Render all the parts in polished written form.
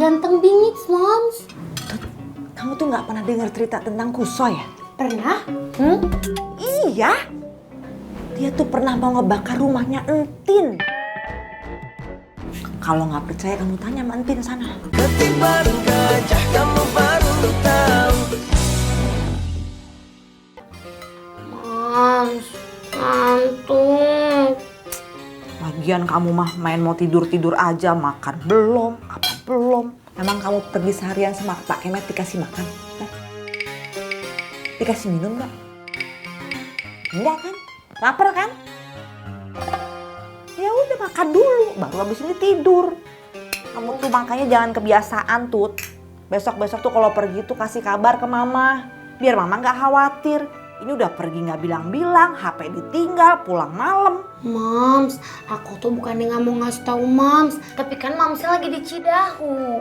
ganteng bingit, Moms. Kamu tuh nggak pernah dengar cerita tentang Kusoi ya? Pernah? Iya. Dia tuh pernah mau ngebakar rumahnya Entin. Kalau nggak percaya kamu tanya sama Entin sana. Ketiban gajah kamu baru tahu. Moms, ngantuk. Lagian kamu mah main mau tidur-tidur aja, makan belum, apa belum. Emang kamu pergi seharian sama Pak Kemet dikasih makan? Hah? Dikasih minum nggak? Enggak kan? Lapar kan? Ya udah makan dulu, baru habis ini tidur. Kamu tuh makanya jangan kebiasaan Tut. Besok-besok tuh kalau pergi tuh kasih kabar ke Mama, biar Mama nggak khawatir. Ini udah pergi nggak bilang-bilang, HP ditinggal, pulang malam. Moms, aku tuh bukannya nggak mau ngasih tahu Moms, tapi kan Momsnya lagi di Cidahu.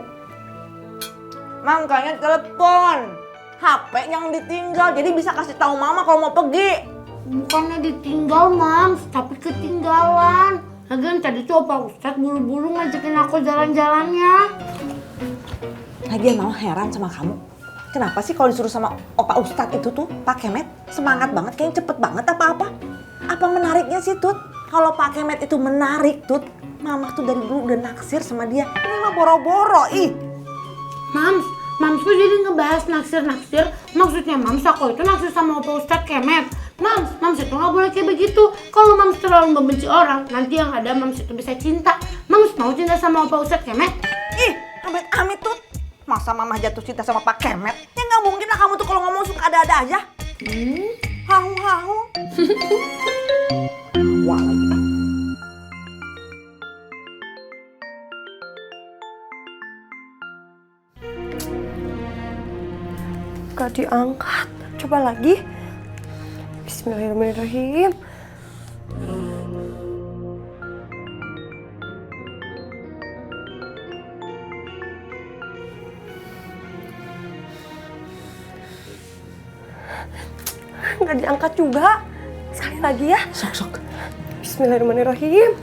Makanya telepon, HP yang ditinggal, jadi bisa kasih tahu Mama kalau mau pergi. Bukannya ditinggal, Moms, tapi ketinggalan. Lagian tadi tuh Opa Ustadz buru-buru ngajakin aku jalan-jalannya. Lagian Mama heran sama kamu. Kenapa sih kalau disuruh sama Opa Ustadz itu tuh, Pak Kemet, semangat banget, kayaknya cepet banget apa-apa? Apa menariknya sih Tut? Kalau Pak Kemet itu menarik Tut, Mama tuh dari dulu udah naksir sama dia. Ini mah boro-boro, ih. Mams tuh jadi ngebahas naksir-naksir. Maksudnya Mams, aku itu naksir sama Opa Ustadz Kemet. Mams itu gak boleh kayak begitu. Kalau Mams terlalu membenci orang, nanti yang ada Mams itu bisa cinta. Mams mau cinta sama Opa Ustadz Kemet? Ih, amit-amit Tut. Masa Mama jatuh cinta sama Pak Kemet? Ya nggak mungkin lah kamu tuh kalau ngomong suka ada-ada aja. Hahu-hahu. Wah lagi. Gak diangkat. Coba lagi. Bismillahirrahmanirrahim. Nggak diangkat juga. Sekali lagi ya. Sok. Bismillahirrahmanirrahim.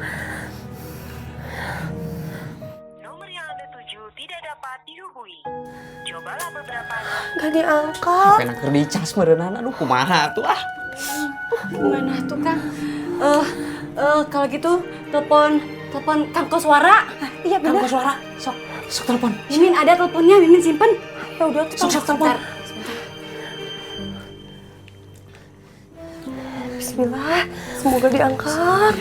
Nomor yang Anda tuju tidak dapat dihubungi. Cobalah beberapa. Nggak diangkat. Pengen keur dicas meureunana, aduh kumaha tuh ah. Gimana tuh Kang? Kalau gitu telepon Kang Koswara. Iya Kang benar. Koswara, sok telepon. Mimin ada teleponnya, Mimin simpen. Ya udah tuh. Sok telepon. Bismillah. Semoga diangkat.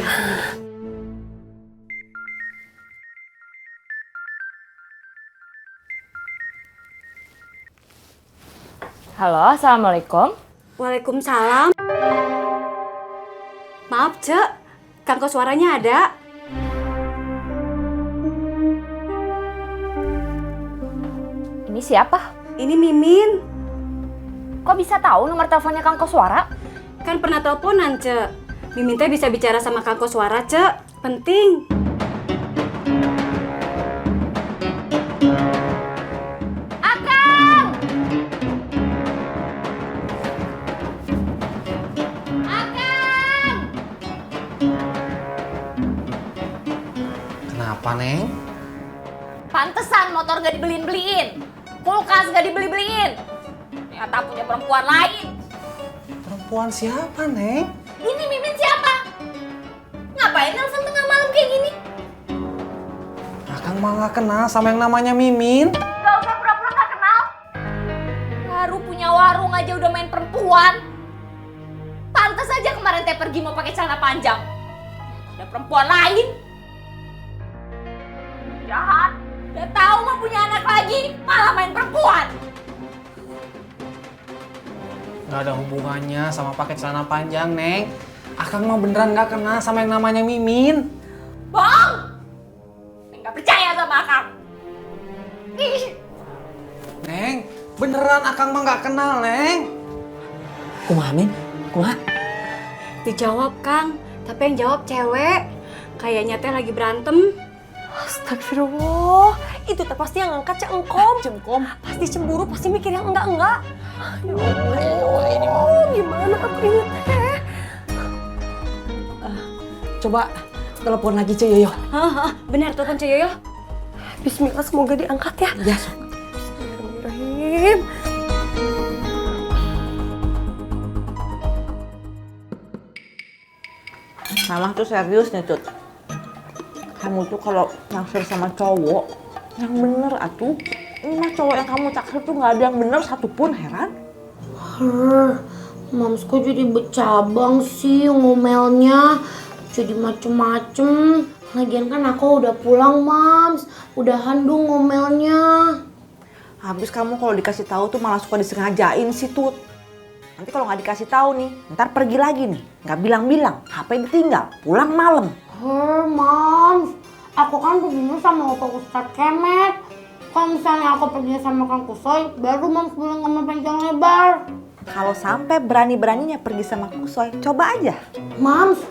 Halo, assalamualaikum. Waalaikumsalam. Maaf, Cek. Kang Koswaranya ada. Ini siapa? Ini Mimin. Kok bisa tahu nomor teleponnya Kang Koswara? Kan pernah teleponan, Cek. Mimin teh bisa bicara sama Kang Koswara, Cek. Penting. Akang! Akang! Kenapa, Neng? Pantesan motor gak dibeliin-beliin. Kulkas gak dibeli-beliin. Ternyata punya perempuan lain. Perempuan siapa, Neng? Ini Mimin siapa? Ngapain nelfon tengah malam kayak gini? Akang mah gak kenal sama yang namanya Mimin. Gak usah pura-pura gak kenal. Baru punya warung aja udah main perempuan. Pantes aja kemarin teh pergi mau pakai celana panjang. Ada perempuan lain. Jahat. Udah tahu mau punya anak lagi, malah main perempuan. Gak ada hubungannya sama pakai celana panjang, Neng. Akang mah beneran gak kenal sama yang namanya Mimin. Bohong! Nggak percaya sama Akang. Ih. Neng, beneran Akang mah gak kenal, Neng. Kumaha Min? Kumaha? Dijawab, Kang. Tapi yang jawab cewek. Kayaknya teh lagi berantem. Astagfirullah. Itu teh pasti yang angkat Cek Engkom. Cengkom. Pasti cemburu, pasti mikir yang enggak. Ya Allah, ini mau gimana aku ini teh? Coba telepon lagi Cek Yoyo. Benar telepon Cek Yoyo. Bismillah, semoga diangkat ya. Ya, Bismillahirrahmanirrahim. Mama tuh serius nih, Tut. Kamu tuh kalau naksir sama cowok, yang bener atuh. Ini mah cowok yang kamu taksir tuh nggak ada yang bener satupun, heran. Mams kok jadi bercabang sih ngomelnya. Jadi macem-macem. Lagian kan aku udah pulang, Mams. Udahan dong ngomelnya. Habis kamu kalau dikasih tahu tuh malah suka disengajain sih, Tut. Nanti kalau nggak dikasih tahu nih, ntar pergi lagi nih, nggak bilang-bilang, HP ditinggal, pulang malam. Mams, aku kan perginya sama Opa Ustadz Kemet. Kalau misalnya aku perginya sama Kang Kusoy, baru Mams bilang sama panjang lebar. Kalau sampai berani-beraninya pergi sama Kusoy, coba aja. Mams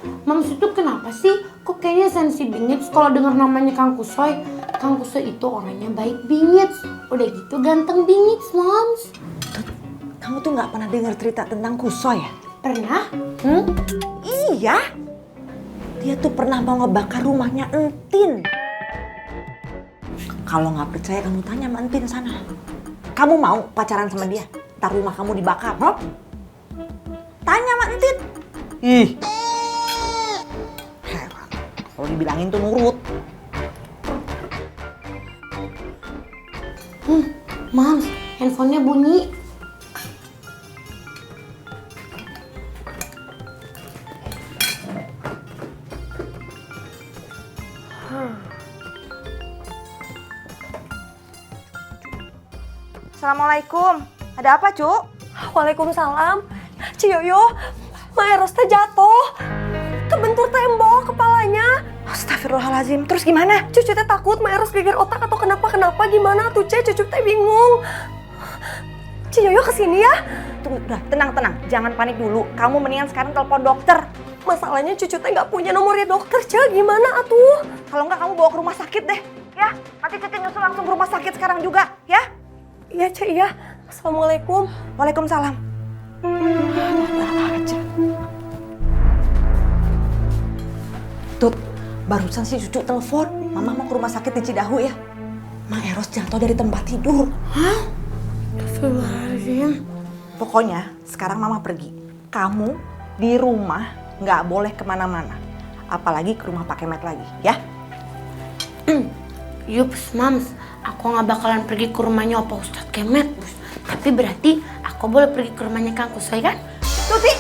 itu kenapa sih? Kok kayaknya sensi bingits kalau dengar namanya Kang Kusoy? Kang Kusoy itu orangnya baik bingits. Udah gitu ganteng bingits, Mams. Kamu tuh nggak pernah dengar cerita tentang Kusoy ya? Pernah? Iya. Dia tuh pernah mau ngebakar rumahnya Entin. Kalau nggak percaya kamu tanya sama Entin sana. Kamu mau pacaran sama dia? Ntar rumah kamu dibakar, huh? Tanya sama Entin. Ih. Heran. Kalau dibilangin tuh nurut. Mams, handphonenya bunyi. Assalamualaikum. Ada apa, Cuk? Waalaikumsalam. Ciyoyo, Maeros teh jatuh. Kebentur tembok kepalanya. Astagfirullahaladzim. Terus gimana? Cucu teh takut Maeros geger otak atau kenapa gimana tuh, Cucu teh bingung. Ciyoyo kesini ya. Tunggu, udah tenang. Jangan panik dulu. Kamu mendingan sekarang telepon dokter. Masalahnya Cucu teh nggak punya nomornya dokter, Cek. Gimana atuh? Kalau nggak kamu bawa ke rumah sakit deh. Ya, nanti Cici nyusul langsung ke rumah sakit sekarang juga. Ya? Iya, Cek, iya. Assalamualaikum. Waalaikumsalam. Tut, barusan si Cucu telepon. Mama mau ke rumah sakit di Cidahu ya. Maeros jatuh dari tempat tidur. Astagfirullahaladzim. Pokoknya sekarang Mama pergi. Kamu di rumah nggak boleh kemana-mana. Apalagi ke rumah Pak Kemet lagi, ya? Yups, Mams. Aku nggak bakalan pergi ke rumahnya Opa Ustadz Kemet. Tapi berarti aku boleh pergi ke rumahnya Kang Kusoy kan? Tuti,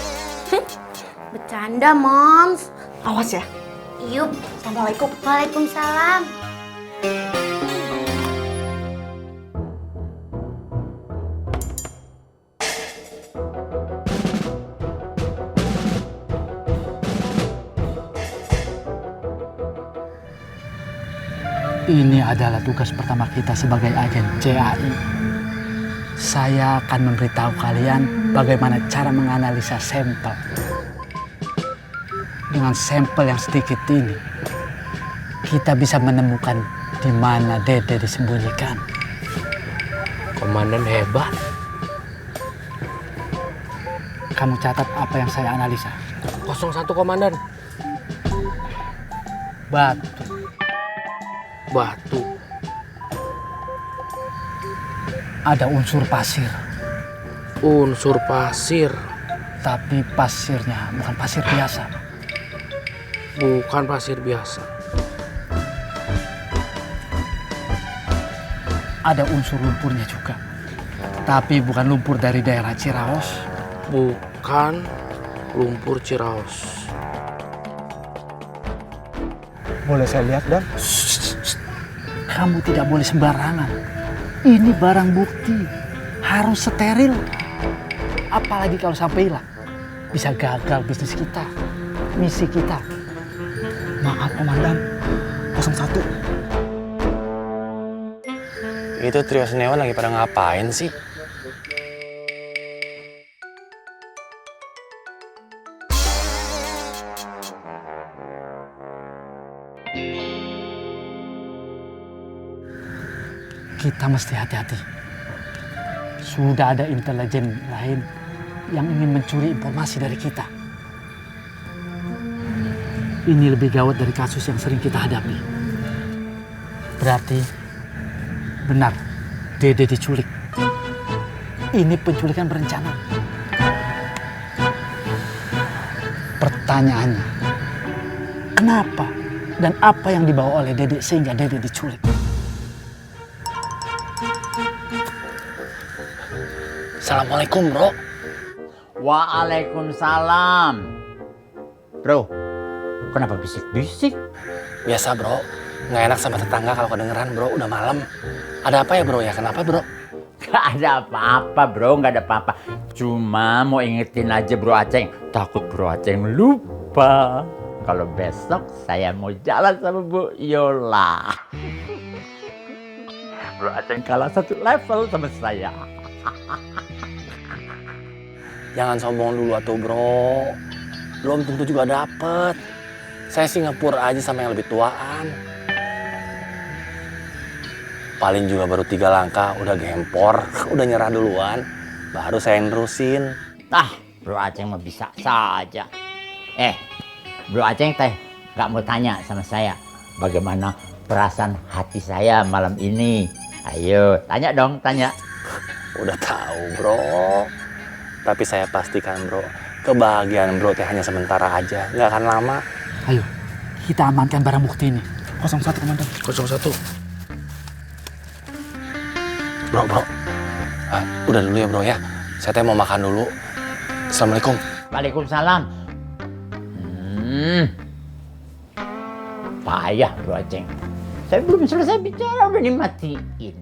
Bercanda, Mams. awas ya. Yup. Assalamualaikum. Waalaikumsalam. Ini adalah tugas pertama kita sebagai agen CAI. Saya akan memberitahu kalian bagaimana cara menganalisa sampel. Dengan sampel yang sedikit ini, kita bisa menemukan di mana Dede disembunyikan. Komandan hebat. Kamu catat apa yang saya analisa. 01 Komandan. Batu. Ada unsur pasir, Unsur pasir. tapi pasirnya bukan pasir biasa. Bukan pasir biasa. Ada unsur lumpurnya juga, tapi bukan lumpur dari daerah Ciraos. Bukan lumpur Ciraos. Boleh saya lihat, Dan? Kamu tidak boleh sembarangan. Ini barang bukti, harus steril. Apalagi kalau sampai hilang, bisa gagal bisnis kita, misi kita. Maaf Komandan, 01. Itu trio senewan lagi pada ngapain sih? Kita mesti hati-hati. Sudah ada intelijen lain yang ingin mencuri informasi dari kita. Ini lebih gawat dari kasus yang sering kita hadapi. Berarti Benar, Dede diculik. Ini penculikan berencana. Pertanyaannya, kenapa dan apa yang dibawa oleh Dede sehingga Dede diculik? Assalamualaikum, bro. Waalaikumsalam. Bro, kenapa bisik-bisik? Biasa, bro. Nggak enak sama tetangga kalau kedengeran, bro. Udah malam. Ada apa ya, bro? Ya, kenapa, bro? Gak ada apa-apa, bro. Gak ada apa-apa. Cuma mau ingetin aja Bro Aceng. Takut Bro Aceng lupa. Kalau besok saya mau jalan sama Bu Yola. Bro Aceng kalah satu level sama saya. Jangan sombong dulu atuh, bro. Belum tentu juga dapet. Saya sih ngepur aja sama yang lebih tuaan. Paling juga baru 3 langkah, udah gempor, udah nyerah duluan. Baru saya nerusin. Bro Aceng mah bisa saja. Bro Aceng teh gak mau tanya sama saya. Bagaimana perasaan hati saya malam ini? Ayo, tanya dong, tanya. Udah tahu, bro. Tapi saya pastikan, bro, kebahagiaan bro teh hanya sementara aja, nggak akan lama. Ayo, kita amankan barang bukti ini. 01 komandan. 01. Bro, udah dulu ya bro ya. Saya teh mau makan dulu. Assalamualaikum. Waalaikumsalam. Payah Bro Aceng. Saya belum selesai bicara udah dimatiin.